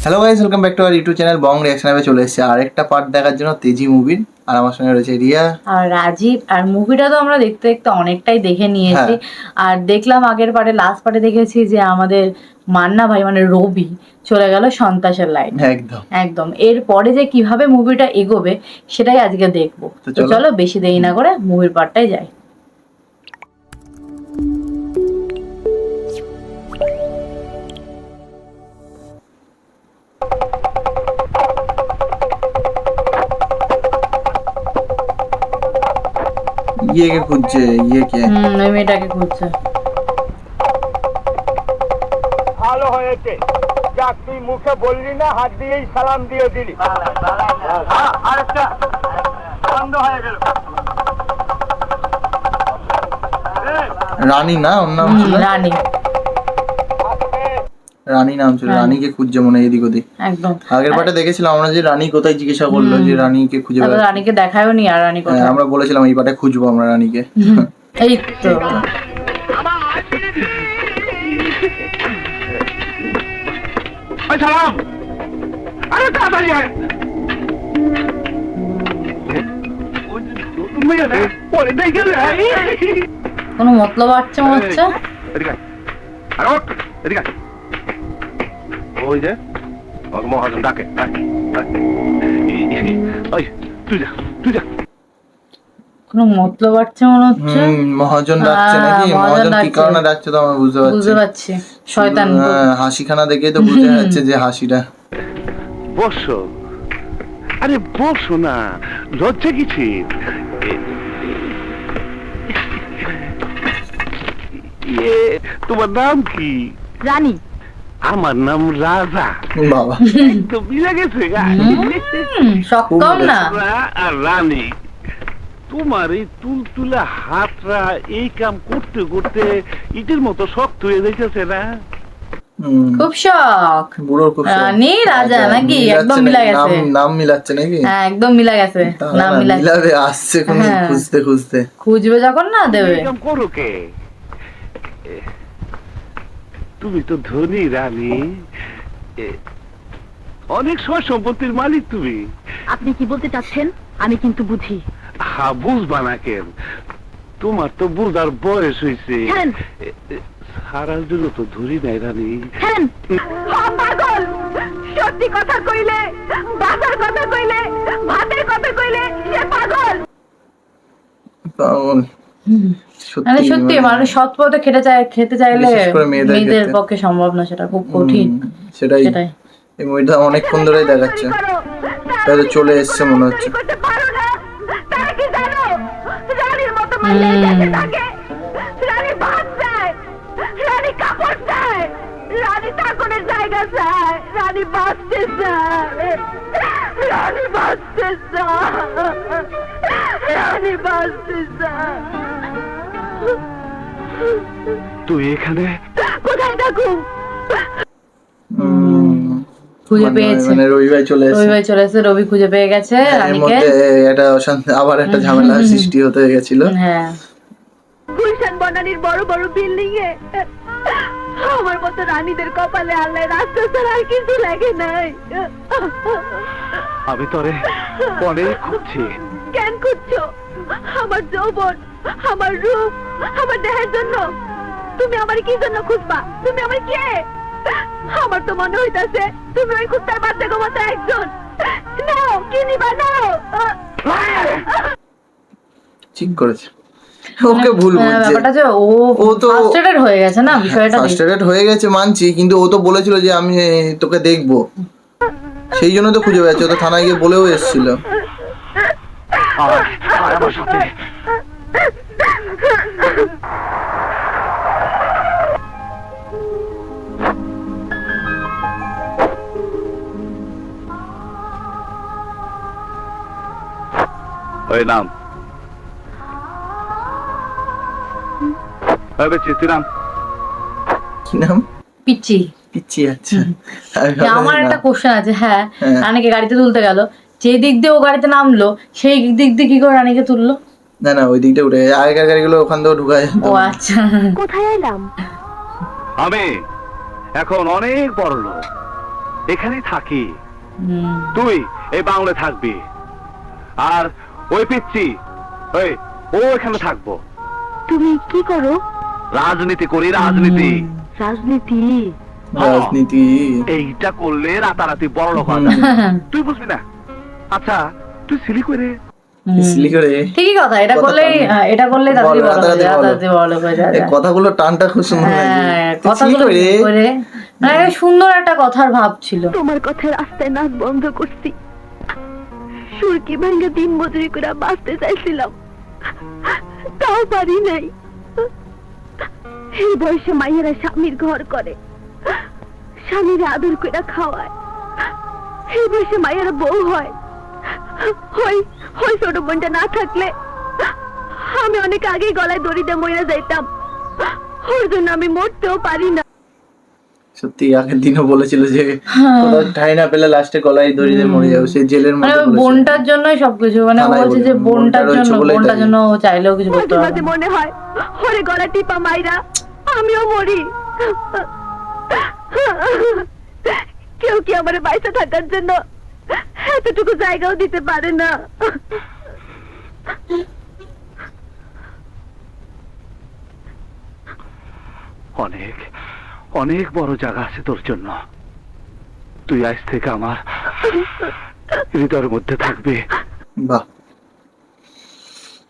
Hello guys, welcome back to our YouTube channel Bong reaction. আমি চলে এসেছি আরেকটা পার্ট দেখার জন্য তেজি মুভির। আর আমার সঙ্গে রয়েছে রিয়া আর রাজীব। আর মুভিটা তো আমরা দেখতে দেখতে অনেকটাই দেখে নিয়েছি। আর দেখলাম আগের পার্টে, লাস্ট পার্টে দেখেছি যে আমাদের মান্না ভাই মানে রবি চলে গেল সন্ত্রাসের লাইন। একদম একদম এরপরে যে কিভাবে মুভিটা এগোবে সেটাই আজকে দেখবো। তো চলো বেশি দেরি না করে মুভির পার্টটাই যাই। ये के খুঁজছে, ये কে? ওই মেয়েটাকে খুঁজছে। ভালো হয়েছে, যাক তুই মুখে বললি না, হাত দিয়েই সালাম দিয়ে দিলি। আরেকটা বন্ধ হয়ে গেল। রানী না, ওর নাম ছিল রানী। রানী নাম ছিল। রানীকে খুঁজছে মনে হয় এদিক ওদিক। একদম আগের পার্টে দেখেছিলাম আমরা যে রানী কোথায়, জিজ্ঞাসা করলো যে রানীকে খুঁজে তারপর বেড়াচ্ছে। রানীকে দেখায়ও নি। আর রানী কোথায় আমরা বলেছিলাম এই পার্টে খুঁজবো আমরা রানীকে। এই তো সালাম। আরে তাড়াতাড়ি আয়। পরে দেখে কোনো মতলব আসছে মনে হচ্ছে। ওই যে মহাজন ডাকে। তুই যা। কোনো মতলব আসছে মনে হচ্ছে। মহাজন ডাকছে নাকি? মহাজন কি কারণে ডাকছে তো আমরা বুঝতে পারছি। শয়তান হাসিখানা দেখেই তো বুঝে যাচ্ছে যে হাসিটা। বসো, আরে বসো না, লজ্জা কিছু। তোমার নাম কি? রানী। আমার নাম রাজা। বাবা তো মিলে গেছে সক্ষম না। আর রানী, তোমার এই তুলতুলা হাতরা এই কাম করতে করতে ইটের মতো শক্ত হয়ে যাইতেছে না? খুব শখ। বুড়োর খুব শখ। রানী রাজা নাকি একদম মিলা গেছে। নাম মিলাচ্ছে নাকি? হ্যাঁ একদম মিলা গেছে। নাম মিলাবে আসছে কোন খুঁজতে খুঁজতে। খুঁজবে যখন না দেবে। কাম করো কে? তুমি তো ধনী রানী, অনেক সয় সম্পত্তির মালিক তুমি। আপনি কি বলতে চাচ্ছেন? আমি কিন্তু বুঝি। হ্যাঁ, বুঝবা না কেন? তোমার তো বুঝার বয়স হয়েছে। সারার জন্য তো ধরি নাই রানী। পাগল, সত্যি কথা কইলে, বাজার কথা কইলে, ভাতের কথা কইলে সে পাগল। সত্যি মানুষ সৎ পথে খেতে চাইলে মেয়েদের পক্ষে সম্ভব না, সেটা খুব কঠিন। সেটাই এই মুভিটা অনেকক্ষণ ধরেই দেখাচ্ছে। তাহলে চলে এসছে মনে হচ্ছে। রানী তাকনের জায়গা চায়, রানী বাঁচতে চায়, রানী বাঁচতে চায়, রানী বাঁচতে চায়। তুই এখানে কোথায় থাকুক? খুঁজে পেয়েছে। মানে রবি ভাই চলে এসেছে। রবি খুঁজে পেয়ে গেছে রানীকে। এটা আবার একটা ঝামেলা সৃষ্টি হতে গেছিল। হ্যাঁ, গুলশান বনানীর বড় বড় বিল্ডিং এ আমার মতো রানীদের কপালে আল্লাহ রাস্তা ছাড়া আর কিছু লাগে নাই। আমি তোরে অনেক খুঁজছি। কেন খুঁজছো? আমার যৌবন, আমার রূপ, আমার দেহের জন্য? তুমি আমার কি জন্য খুঁজবা? তুমি আমার কে? আমার তো মনে হইতাছে তুমি ওই কুত্তার বাচ্চা গোমাতা একজন। নাও, কি নিবা নাও। ঠিক করেছে, ওকে ভুল বুঝছে। ব্যাপারটা যে ও তো ফ্রাস্ট্রেটেড হয়ে গেছে না বিষয়টা। ফ্রাস্ট্রেটেড হয়ে গেছে মানছি, কিন্তু ও তো বলেছিল যে আমি তোকে দেখবো, সেই জন্য তো খুঁজে পেয়েছে। ও তো থানায় গিয়ে বলেও এসেছিল। আমার সাথে ওই নাম তুই নাম কি নাম? পিচ্চি। পিচ্চি। আচ্ছা, আমার একটা কোশ্চেন আছে। হ্যাঁ, রানীকে গাড়িতে তুলতে গেল, যে দিক দিয়ে ও গাড়িতে নামলো সেই দিক দিয়ে কি করে রানীকে তুললো? না না, ওই দিকটা উঠে আগেকার গাড়িগুলো ওখান থেকে ঢুকায়। ও আচ্ছা, কোথায় এলাম? আমি এখন অনেক বড় লোক, এখানেই থাকি। হুম। তুই এই বাংলায় থাকবি, আর ওই পিচ্ছি ওই ও এখানে থাকবো। তুমি কি করো? রাজনীতি করি, রাজনীতি। রাজনীতি? রাজনীতি এইটা করলে রাতারাতি বড় লোক হওয়া যায়। তুই বুঝবি না। আচ্ছা তুই সিলি করে হুম। সিলি করে ঠিকই কথা, এটা কথা করলেই টান- এটা করলে তাড়াতাড়ি বড় হয়ে যায়, রাতারাতি বড়। তাড়াতাড়ি বড় হয়ে যায়। এই কথাগুলো টানটা খুব সুন্দর লাগে। হ্যাঁ, তুই কথাগুলো চিলি কি করে মানে একটা সুন্দর একটা কথার ভাব ছিল। তোমার কথায় রাস্তায় নাক বন্ধ করছি, সুরকি ভাঙ্গে দিন মজুরি করে বাঁচতে চাইছিলাম, তাও পারি নাই। এই বয়সে মাইয়েরা স্বামীর ঘর করে, স্বামীর আদর করে খাওয়ায়। এই বয়সে মায়েরা বউ হয়। ওই ছোট বোনটা না থাকলে আমি অনেক আগেই গলায় দড়ি দিয়ে মরে যাইতাম। ওর জন্য আমি মরতেও পারি না। সত্যি আগের দিনও বলেছিল যে কোথাও ঠাই না পেলে লাস্টে গলায় দড়ি দিয়ে মরে যাবে, সেই জেলের মানে মধ্যে ওই বলেছিল। বোনটার জন্যই সবকিছু, মানে ও থানায় বলছে বলে, যে বোনটার বোনটার জন্য, হচ্ছে বলেই বোনটার তাই। জন্য ও চাইলেও কিছু করতে মাঝে পারবে মাঝে না। মনে হয় ওরে গলা টিপা মাইরা আমিও মরি। কেউ কি আমার বাইসে থাকার জন্য এতটুকু জায়গাও দিতে পারে না। অনেক অনেক বড় জায়গা আছে তোর জন্য। তুই আজ থেকে আমার হৃদয়ের মধ্যে থাকবে। বাহ,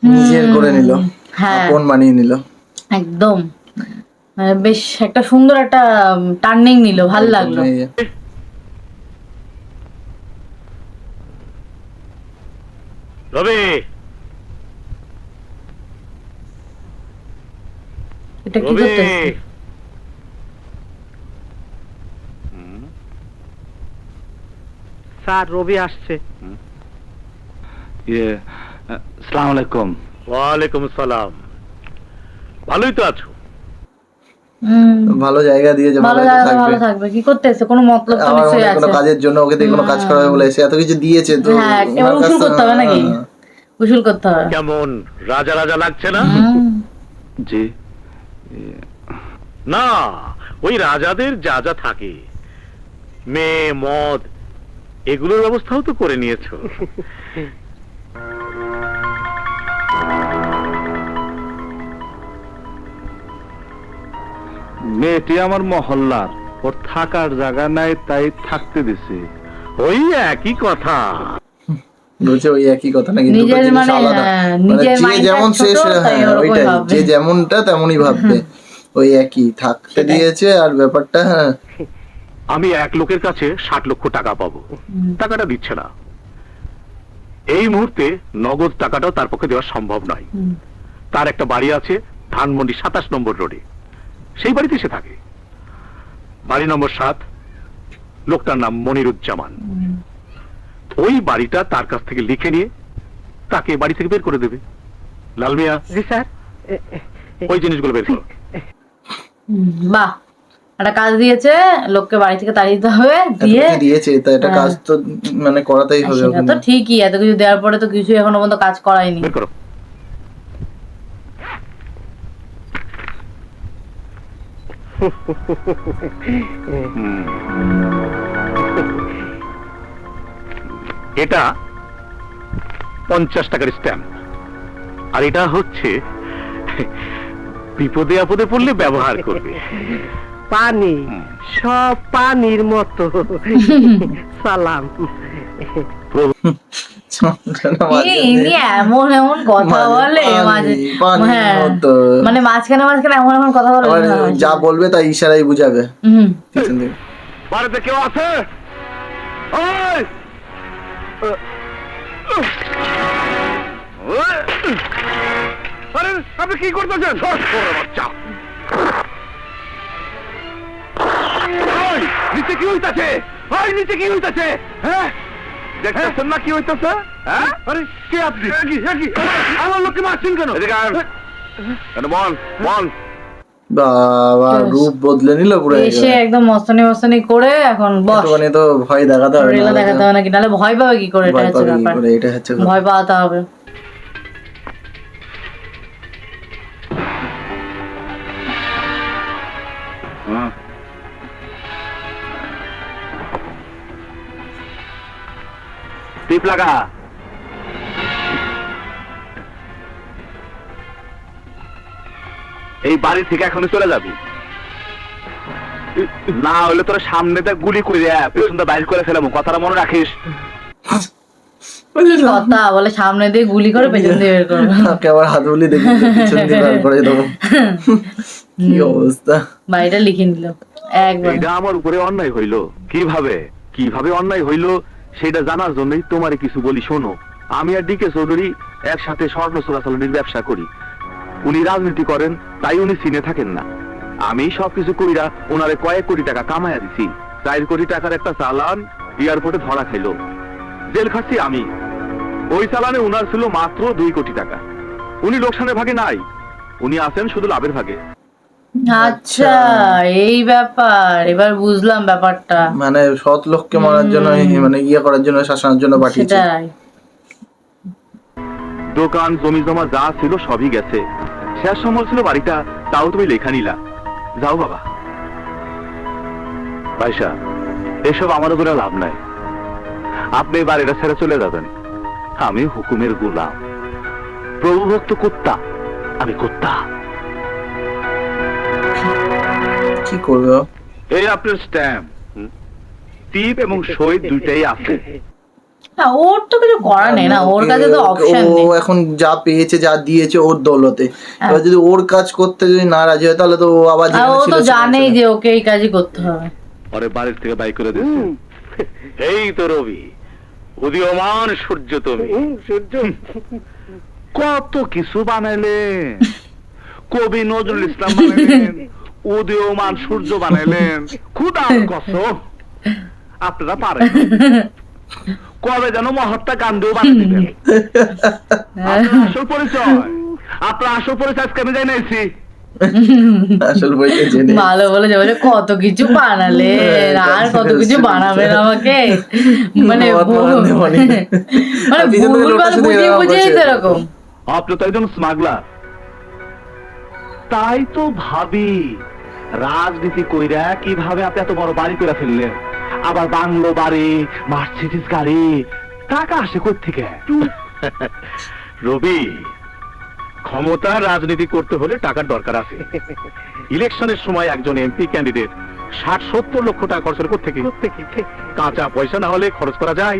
নিজের করে নিল, হ্যাঁ আপন বানিয়ে নিল। একদম, মানে বেশ একটা সুন্দর একটা টার্নিং নিল, ভাল লাগলো। এই যে, রবি, এটা কি করতেছে? স্যার রবি আসছে। আসসালামু আলাইকুম। ওয়ালাইকুম সালাম। ভালোই তো আছো? ভালো জায়গা দিয়ে যে ভালো ভালো জায়গা থাকবে। ভালো থাকবে, কি করতেছে? কোনো মতলব তো আমার মনে নিশ্চয়ই হয় কোনো আছে। কাজের জন্য ওকে দিয়ে কোনো কাজ করাবে বলে এসে এত কিছু দিয়েছে তো হ্যাঁ, ওনার এবার কাছ উসুল থেকে- করতে হবে নাকি? হ্যাঁ। উসুল করতে হবে। কেমন রাজা রাজা লাগছে না? হুম। জি না, ওই রাজাদের যা যা থাকে, মেয়ে মদ এগুলোর ব্যবস্থাও তো করে নিয়েছো। মেয়েটি আমার মহল্লার, ওর থাকার জায়গা নাই তাই থাকতে দিছে। ওই একই কথা। বলছে ওই একই কথা নাকি, দুটো নিজের জিনিস মানে, আলাদা। হ্যাঁ, মানে নিজের যে মাইন্ডটা যেমন ছোট, শেষ, তাই হ্যাঁ ওরকমই ওইটাই, ভাববে। যে যেমনটা তেমনই ভাববে। ওই একই থাকতে দিয়েছে আর ব্যাপারটা, হ্যাঁ আমি এক লোকের কাছে 60 লক্ষ টাকা পাবো, টাকাটা দিচ্ছে না। এই মুহূর্তে নগদ টাকাটাও তার পক্ষে দেওয়া সম্ভব নয়। তার একটা বাড়ি আছে ধানমন্ডি 27 নম্বর রোডে, সেই বাড়িতে সে থাকে। বাড়ি নম্বর 7, লোকটার নাম মনিরুজ্জামান। ওই বাড়িটা তার কাছ থেকে লিখে নিয়ে তাকে বাড়ি থেকে বের করে দেবে। লালমিয়া, জি স্যার। ওই জিনিসগুলো বের করো। বাহ, একটা কাজ দিয়েছে, লোককে বাড়ি থেকে তাড়িয়ে দিতে হবে, দিয়ে এত কিছু দিয়েছে তা এটা কাজ তো মানে করাতেই হবে সেটা ওখানে। তো ঠিকই, এত কিছু দেওয়ার পরে তো কিছু এখনো পর্যন্ত কাজ করায়নি। বের করো। এটা 50 টাকার স্ট্যাম্প, আর এটা হচ্ছে বিপদে আপদে পড়লে ব্যবহার করবে। পানি, সব পানির মতো। সালাম। ইনি এমন এমন কথা বলে মাঝে, পানির হ্যাঁ মতো। মানে মাঝখানে মাঝখানে এমন এমন কথা বলে, আবার যা বলবে তাই ইশারাই বুঝাবে হুম। পিছন থেকে। বাড়িতে কেউ আছে? ওই! আরে আপনি কি করতেছেন? বাচ্চা, ওই নিচে কি হইতাছে? ওই নিচে কি হইতাছে? হ্যাঁ, দেখতেছেন না কি হইতাছে? হ্যাঁ, আরে কে আপনি? আমার লোককে মারছেন কেন? কেন বল বল। বাবা রূপ বদলে নিল পুরো এসে একদম মস্তানি মস্তানি করে এখন বস, একটুখানি তো ভয় দেখাতে হবে, রেলা নাহলে দেখাতে তো হবে নাকি, নাহলে ভয় পাবে কি করে? এটা ভয় হচ্ছে পাবে কি ব্যাপার, করে, এটা হচ্ছে কথা। ভয় পাওয়াতে হবে। টিপ লাগা। এই বাড়ি থেকে এখনই চলে যাবি, না হলে তোর সামনেতে গুলি করে পেছনটা বাইর করে ফেলাম, কথাটা মনে রাখিস। কি কথা বলে, সামনে দিয়ে গুলি করে পেছন দিয়ে বের করবো। ওকে আবার হাত বলি দেখি পিছন দিয়ে বার করে দেবো। কি অবস্থা! বাড়িটা লিখে নিল একবার। এটা আমার উপরে অন্যায় হইলো, কিভাবে কিভাবে অন্যায় হইলো সেটা জানার জন্যই তোমারে কিছু বলি, শোনো। আমি আর ডিকে চৌধুরী একসাথে স্বর্ণ চোরাচালানির ব্যবসা করি। উনি রাজনীতি করেন, তাই উনি সিনে থাকেন না। আমি সবকিছু কইরা ওনারে কয়েক কোটি টাকা কামাইয়া দিছি। 4 কোটি টাকার একটা চালান এয়ারপোর্টে ধরা খাইলো, জেল খাচ্ছি আমি। ওই চালানে উনার ছিল মাত্র 2 কোটি টাকা। উনি লোকসানের ভাগে নাই, উনি আছেন শুধু লাভের ভাগে। আচ্ছা এই ব্যাপার, এবার বুঝলাম ব্যাপারটা। মানে সৎ লোককে মারার জন্য, মানে ইয়ে করার জন্য, শাসনের জন্য পাঠিয়েছে। সেটাই। দোকান জমি জমা যা ছিল সবই গেছে, শেষ সময় ছিল বাড়িটা, তাও তুমি লেখা নিলা। যাও বাবা। ভাইসা, এসব আমার উপরে লাভ নাই। আপনি বাড়িটা ছেড়ে চলে যাবেন। আমি হুকুমের গোলাম, প্রভুভক্ত কুত্তা, আমি কুত্তা। কি করবে? এই আপনার স্ট্যাম্প, টিপ এবং সই দুইটাই আছে। না ওর তো কিছু করার নেই না, ওর কাছে তো অপশন ও নেই। এখন যা পেয়েছে, যা দিয়েছে ওর দৌলতে। এবার যদি ওর কাজ করতে যদি না রাজি হয়, তাহলে তো ও আবার আর যেখানে ও ছিল তো সেখানে জানেই চলে যে ওকে এই কাজই করতে হবে। ওরে বাড়ির থেকে বাই করে দিচ্ছে। এই তো রবি, উদীয়মান সূর্য তুমি। সূর্য কত কিছু বানাইলেন, কবি নজরুল ইসলাম বানাইলেন, উদীয়মান সূর্য বানাইলেন। খুদার কসম আপনারা পারেন। কবে যেন মহাত্মা গান্ধীও বানিয়ে দিলেন। আপনার আসল পরিচয়, আপনার আসল পরিচয় আজকে আমি জানাইছি। আসল বইটা জেনে। ভালো বলে যে বলে কত কিছু বানালে, আর কত কিছু বানাবেন আমাকে, মানে মানে ভুলভাল বুঝিয়ে বুঝিয়েই তো এরকম। আপনি তো একজন স্মাগলার। তাই তো ভাবি, রাজনীতি কইরা কিভাবে আপনি এত বড় বাড়ি করে ফেললেন, আবার বাংলো বাড়ি, মার্সিডিজ গাড়ি, টাকা আসে কই থেকে? রবি, ক্ষমতার রাজনীতি করতে হলে টাকার দরকার আছে। ইলেকশনের সময় একজন এমপি ক্যান্ডিডেট 60-70 লক্ষ টাকা খরচ করতে থেকে, কাঁচা পয়সা না হলে খরচ করা যায়।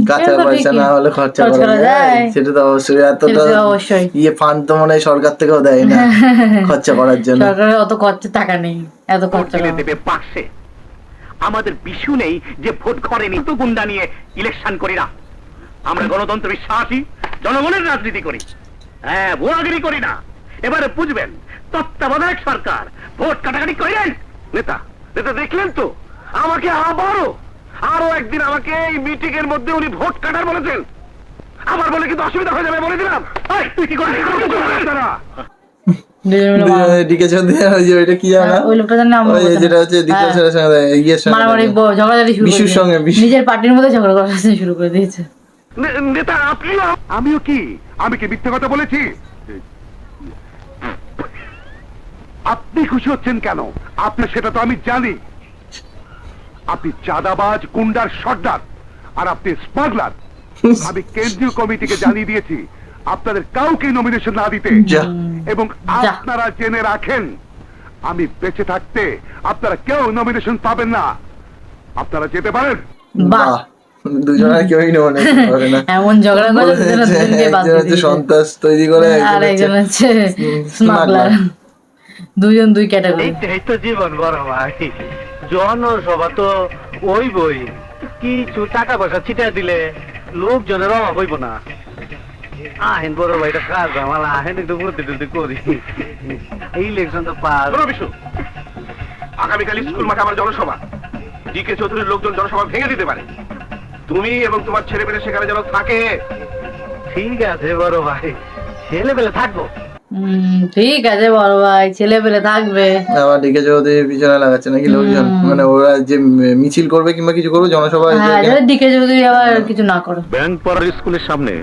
কাঁচা পয়সা না হলে খরচা করা যায়, সেটা তো অবশ্যই। এতটা অবশ্যই ইয়ে ফান্ড তো মনে হয় সরকার থেকেও দেয় না খরচা করার জন্য। সরকারের অত খরচা টাকা নেই, এত খরচা ভোট দেবে পাশে। আমাদের বিশু নেই যে ভোট করেনি, তো গুন্ডা নিয়ে ইলেকশন করি না। আমরা গণতন্ত্র বিশ্বাসী, জনগণের রাজনীতি করি। হ্যাঁ, ভুয়াগিরি করি না। এবারে বুঝবেন, তত্ত্বাবধায়ক সরকার ভোট কাটাকাটি করেন। নেতা নেতা দেখলেন তো, আমাকে আরো একদিন আমাকে এই মিটিং এর মধ্যে উনি ভোট কাটার বলেছেন। আবার বলে কিন্তু অসুবিধা হয়ে যাবে, বলে দিলাম। এই, তুই কি করছিস? ডিকে চৌধুরী ওই যে ওইটা কি জানা, ওই লোকটা জানে নাম ওই যেটা হচ্ছে দ্বিতীয় ছেলের সঙ্গে ইয়ের সঙ্গে মারামারি ঝগড়াঝাড়ি শুরু বিশুর করে সঙ্গে, দিয়েছে। নিজের পার্টির মধ্যে ঝগড়া করা শুরু করে দিয়েছে। নেতা আপনি? আমিও কি, আমি কি মিথ্যে কথা বলেছি? আপনি খুশি হচ্ছেন কেন? আপনি সেটা তো আমি জানি। আপনি চাঁদাবাজ, গুন্ডার সর্দার, আর আপনি স্মাগলার। আমি কেন্দ্রীয় কমিটিকে জানিয়ে দিয়েছি আপনাদের কাউকে নমিনেশন না দিতে। যা। এবং আপনারা জেনে রাখেন, আমি বেঁচে থাকতে আপনারা কেউ নমিনেশন পাবেন না। আপনারা যেতে পারেন। বাহ, দুজনের কেউই নমিনেশন পাবে না। এমন ঝগড়া করে দুজনকে বাদ দিয়ে দিয়েছে। সন্ত্রাস তৈরি করে, আর একজন হচ্ছে স্মাগলার। দুজন দুই ক্যাটাগরি। এইটাই তো জীবন বড় ভাই। জনসভা তো ওই বই, কিছু টাকা পয়সা ছিটা দিলে লোকজনের অভাব হইব না। আহেন বড় ভাই, এটা কাজ আমার, আহেন একটু বুদ্ধি টুদ্ধি করি। ইলেকশন তো পাস। আগামীকাল স্কুল মাঠে আমার জনসভা। ডিকে চৌধুরীর লোকজন জনসভা ভেঙে দিতে পারে। তুমি এবং তোমার ছেলে পেলে সেখানে যেন থাকে। ঠিক আছে বড় ভাই, ছেলেবেলে থাকবো। ঠিক আছে বড় ভাই, ছেলে পেলে থাকবে। আবার ডিকে চৌধুরীর পিছনে লাগাচ্ছে নাকি লোকজন, মানে ওরা যে মিছিল করবে কিংবা কিছু করবে জনসভায়। হ্যাঁ, যদি ডিকে চৌধুরী আবার কিছু না করে। ব্যাংক পাড়ার স্কুলের সামনে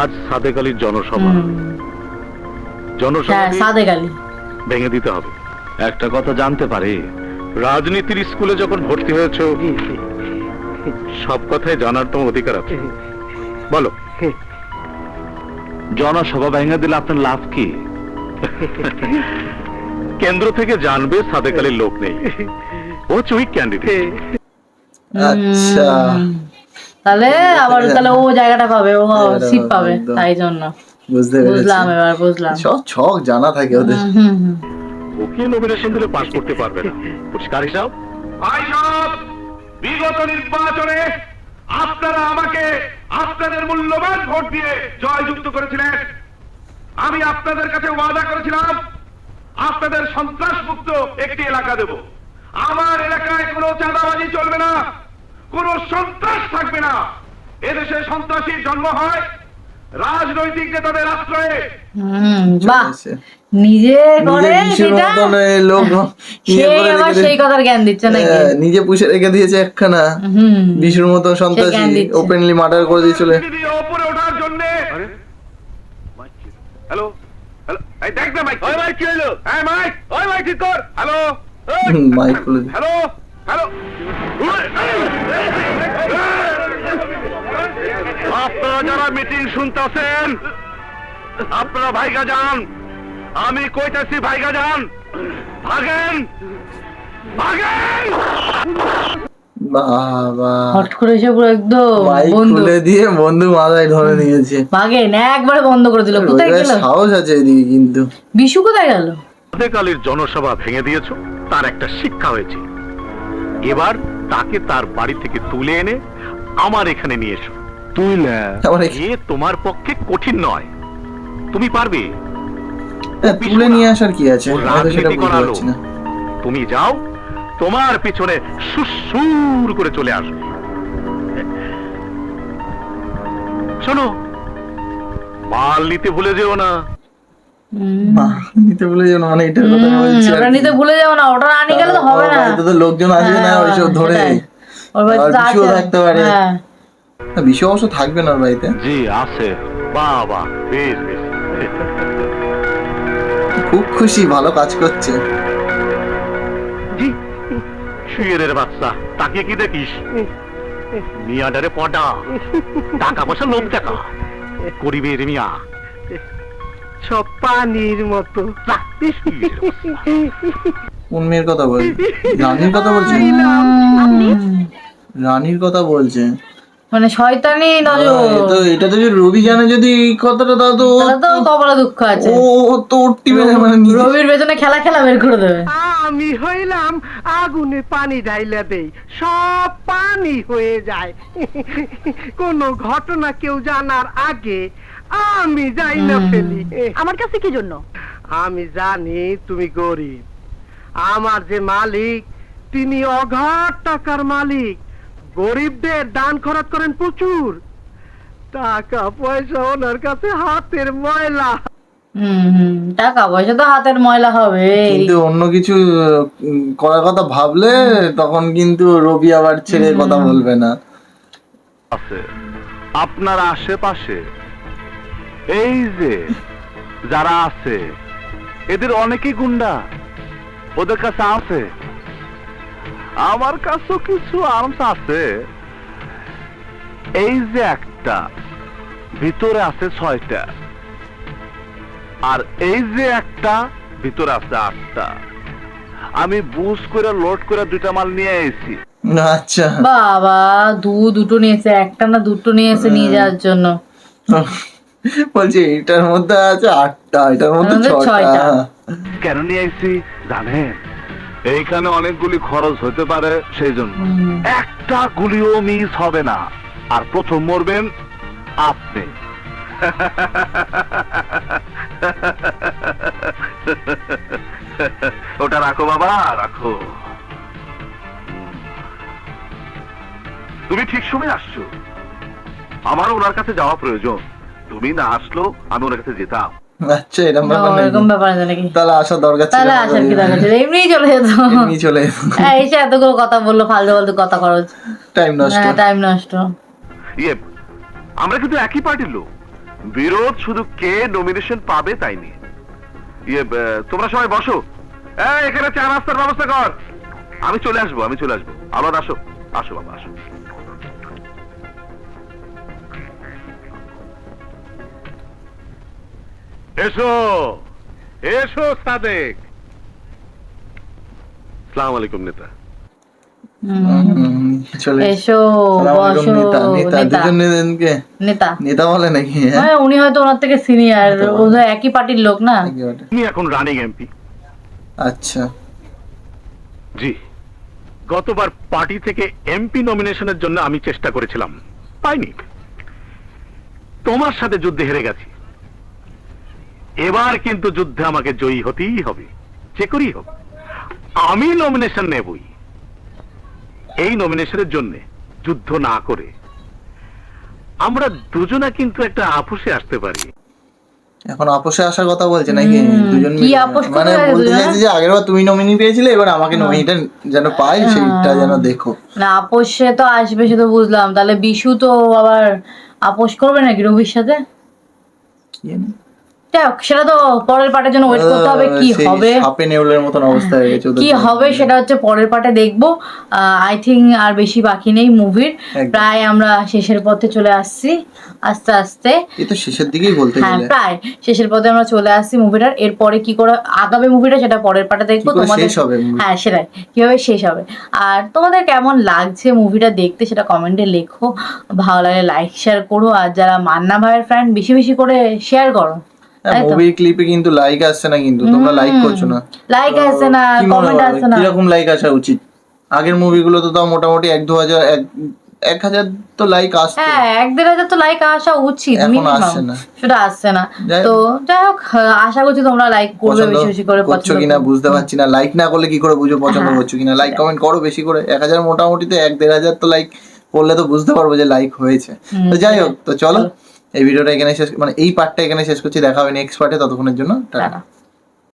আজ সাদেক আলীর জনসভা। জনসভা হ্যাঁ, সাদেক আলী ভেঙে দিতে হবে। একটা কথা জানতে পারি, রাজনীতির স্কুলে যখন ভর্তি হয়েছে সব কথাই জানার তোমার অধিকার আছে, বলো। জনসভা ভেঙে দিলে আপনার লাভ কি? কেন্দ্র থেকে জানবে সাদেক আলীর লোক নেই, ও হচ্ছে উইক ক্যান্ডিডেট। আচ্ছা, তাহলে আবার তাহলে ও জায়গাটা পাবে, ও একদম, সিট পাবে, একদম। তাই জন্য বুঝতে বুঝলাম, পেরেছি। এবার বুঝলাম। সব ছক জানা থাকে ওদের। ওকে নমিনেশন দিলে পাস করতে পারবে না, পরিষ্কার হিসাব। ভাই সাহেব, বিগত নির্বাচনে আপনারা আমাকে আপনাদের মূল্যবান ভোট দিয়ে জয়যুক্ত করেছিলেন। আমি আপনাদের কাছে ওয়াদা করেছিলাম আপনাদের সন্ত্রাস মুক্ত একটি এলাকা দেব। আমার এলাকায় কোনো চাঁদাবাজি চলবে না, কোনো সন্ত্রাস থাকবে না। এদেশে সন্ত্রাসীর জন্ম হয় রাজনৈতিক নেতাদের আশ্রয়ে। বাহ, চলেছে। নিজে করে নিজে বিশুর সেটা, মতন এই লোক ইয়ে সেই করে আবার রেখে সেই কথার জ্ঞান দিচ্ছে নাকি? নিজে পুষে রেখে দিয়েছে একখানা বিশুর মতন সন্ত্রাসী, জ্ঞান দিচ্ছে। ওপেনলি মার্ডার করে দিয়েছিল। উপরে ওঠার জন্য। হ্যালো হ্যালো, এই দেখ না মাইক, ওই মাইক কি হলো? হ্যাঁ মাইক, ওই মাইক ঠিক কর। হ্যালো মাইক খুলে দিই। হ্যালো হ্যালো, আপনারা যারা মিটিং শুনতেছেন আপনারা ভাইগা যান, আমি কইতাছি ভাইগা যান, ভাগেন ভাগেন। বাবা, হট করে এসে পুরো একদম মাইক বন্ধু খুলে দিয়ে বন্ধু মাথায় ধরে নিয়েছে। ভাগেন, একবারে বন্ধ করে দিল। কোথায় ওদের গেল সাহস আছে এদিকে কিন্তু। বিশু? কোথায় গেল? সাদেক আলীর জনসভা ভেঙে দিয়েছো, তার একটা শিক্ষা হয়েছে। এবার তাকে তার বাড়ি থেকে তুলে এনে আমার এখানে নিয়ে এসো। তুই না আবার এ তোমার পক্ষে কঠিন নয়, তুমি পারবে। তুলে নিয়ে আসার কি আছে? ও আমি তো সেটা রাজনীতি বুঝতে করালো। পারছি না। তুমি যাও, তোমার পিছনে সুসুর করে চলে আসবে। শোনো, মাল নিতে ভুলে যেও না। মা, নিতে ভুলে যাও না, মানে এটার কথা বলছি আর ওটা কি। নিতে ভুলে যাও না, ওটা না নিয়ে গেলে তো হবে না। বাড়িতে তো লোকজন আসবে না হ্যাঁ, ওইসব ধরে। সেটাই। ওর বাড়িতে আর তো বিশুও আছে। থাকতে পারে। হ্যাঁ। না, বিশু অবশ্য থাকবে না ওর বাড়িতে। জি আছে। বাবা, বেশ বেশ। খুব খুশি, ভালো কাজ করছে। জি, শুয়ের বাচ্চা, তাকে কি দেখিস? মিয়াডারে পটা, টাকা পয়সা লোক দেখা করিবে রে মিয়া। সব পানির মতো। কোন মেয়ের কথা বলছে? রানীর কথা বলছে? রানীর কথা বলছে। মানে শয়তানি নজর। এটা তো যে রবি জানে যদি এই কথাটা, তাহলে তো তাহলে তো কপালে দুঃখ আছে। ও তো ওর টিমে মানে নিজে- রবির পেছনে খেলা খেলা বের করে দেবে। আমি হইলাম আগুনে পানি ঢাইলা দেই, সব পানি হয়ে যায়। কোনো ঘটনা কেউ জানার আগে আমি যাই না ফেলি। আমার কাছে কি জন্য? আমি জানি তুমি গরিব, আমার যে মালিক তিনি অগাধ টাকার মালিক, গরিবদের দান খরচ করেন প্রচুর, টাকা পয়সা ওনার কাছে হাতের ময়লা। টাকা পয়সা তো হাতের ময়লা হবে। কিন্তু অন্য কিছু করার কথা ভাবলে তখন কিন্তু রবি আবার ছেড়ে কথা বলবে না। আছে আপনার আশেপাশে এই যে যারা আছে এদের অনেকেই গুন্ডা, ওদের কাছে আছে, আমার কাছেও কিছু আর্মস আছে। এই যে একটা ভিতরে আছে 6টা, আর এই যে একটা ভিতরে আছে 8টা। আমি বুঝ করে লোড করে 2টা মাল নিয়ে এসেছি। আচ্ছা, বাবা, দুটো নিয়েছে, একটা না দুটো নিয়েছে নিয়ে যাওয়ার জন্য। বলছি এটার মধ্যে আছে 8টা, এটার মধ্যে এটার মধ্যে 6টা। 6টা। কেন নিয়ে এসেছি জানেন? এইখানে অনেকগুলি খরচ হতে পারে, সেই জন্য একটা গুলিও মিস হবে না। আর প্রথম মরবেন আপনি। ওটা রাখো বাবা, রাখো। তুমি ঠিক সময় আসছো, আমার ওনার কাছে যাওয়া প্রয়োজন। তুমি না আসলো আমি ওনার কাছে যেতাম। আচ্ছা, এরকম ব্যাপার নাকি? এরকম ব্যাপার আছে নাকি? তাহলে আসার দরকার ছিল তাহলে না। আসার কি দরকার ছিল? এমনিই চলে যেত। এমনি চলে এসে এতগুলো কথা বললো, ফালতু ফালতু কথা খরচ, টাইম নষ্ট। টাইম নষ্ট। ইয়ে, আমরা কিন্তু একই পার্টির লোক, বিরোধ শুধু কে নমিনেশন পাবে তাই নিয়ে। ইয়ে, তোমরা সবাই বসো, এখানে চা নাস্তার ব্যবস্থা কর। আমি চলে আসবো। আবার আসো, আসো বাবা আসো। এসো এসো সাদেক। সালাম আলাইকুম নেতা। চলে এসো সালাম আলাইকুম বসো। নেতা। নেতা নেতা দুজন নেতাকে নেতা নেতা বলে নাকি? হ্যাঁ হ্যাঁ, উনি হয়তো ওনার থেকে সিনিয়র, ওদের একই পার্টির লোক না। একেবারে। তুমি এখন রানিং এমপি। আচ্ছা জি, গতবার পার্টি থেকে এমপি নমিনেশনের জন্য আমি চেষ্টা করেছিলাম, পাইনি। তোমার সাথে যুদ্ধে হেরে গেছি। এবার কিন্তু যুদ্ধে আমাকে জয়ী হতেই হবে, যে করেই হোক। আমি নমিনেশন নেবই। এই নমিনেশনের জন্য যুদ্ধ না করে আমরা দুজনা কিন্তু একটা আপোষে আসতে পারি। এখন আপোষে আসার কথা বলছে নাকি দুজন কি মিলে? আপোষ করতে মানে হয় বলতে দুজনে? চাইছে যে আগেরবার তুমি নমিনি পেয়েছিলে, এবার আমাকে নমিনিটা যেন পাই, সেইটা যেন দেখো। না, আপোষে তো আসবে, সে তো বুঝলাম। তাহলে বিশু তো আবার আপোষ করবে নাকি রবির সাথে? কি জানি? যাই হোক, সেটা তো পরের পার্টের জন্য ওয়েট করতে হবে। কি সেই হবে সাপে নেউলের মতন অবস্থা হয়ে গেছে ওদের কি জন্য। হবে সেটা হচ্ছে পরের পার্টে দেখবো। আই থিঙ্ক আর বেশি বাকি নেই মুভির, একদম। প্রায় আমরা শেষের পথে চলে আসছি আস্তে আস্তে। এই তো শেষের দিকেই বলতে হ্যাঁ, গেলে। প্রায় শেষের পথে আমরা চলে আসছি মুভিটার। এরপরে কি করে আগামী মুভিটা সেটা পরের পার্টে দেখবো। কি করে তোমাদের শেষ হবে movie? হ্যাঁ, সেটাই, কিভাবে শেষ হবে। আর তোমাদের কেমন লাগছে মুভিটা দেখতে সেটা কমেন্টে লেখো। ভালো লাগলে লাইক শেয়ার করো, আর যারা মান্না ভাইয়ের ফ্যান বেশি বেশি করে শেয়ার করো। তাই তো? মুভির ক্লিপে কিন্তু লাইক আসছে না, কিন্তু তোমরা লাইক করছো না। লাইক তো আসছে না, কি মনে কমেন্ট করো, আসছে না। কিরকম লাইক আসা উচিত? আগের মুভিগুলো তো তাও মোটামুটি 1-2 হাজার 1,000 তো লাইক আসতো। হ্যাঁ, 1-1.5 তো লাইক আসা উচিত, এখন minimum। আসছে না। সেটা আসছে না। যাই হোক। তো যাই হোক, আশা করছি তোমরা লাইক করবে পছন্দ বেশি বেশি করে, করছো পছন্দ কিনা করবে। বুঝতে পারছি না। লাইক না করলে কি করে বুঝবো পছন্দ হ্যাঁ, করছো কিনা? লাইক কমেন্ট করো বেশি করে। 1,000 মোটামুটি তো 1-1.5 হাজার তো লাইক করলে তো বুঝতে পারবো যে লাইক হয়েছে। তো যাই হোক, তো চলো এই ভিডিওটা এখানে শেষ, মানে এই পার্টটা এখানে শেষ করছি। দেখা হবে নেক্সট পার্টে, ততক্ষণের জন্য টাটা। টাটা।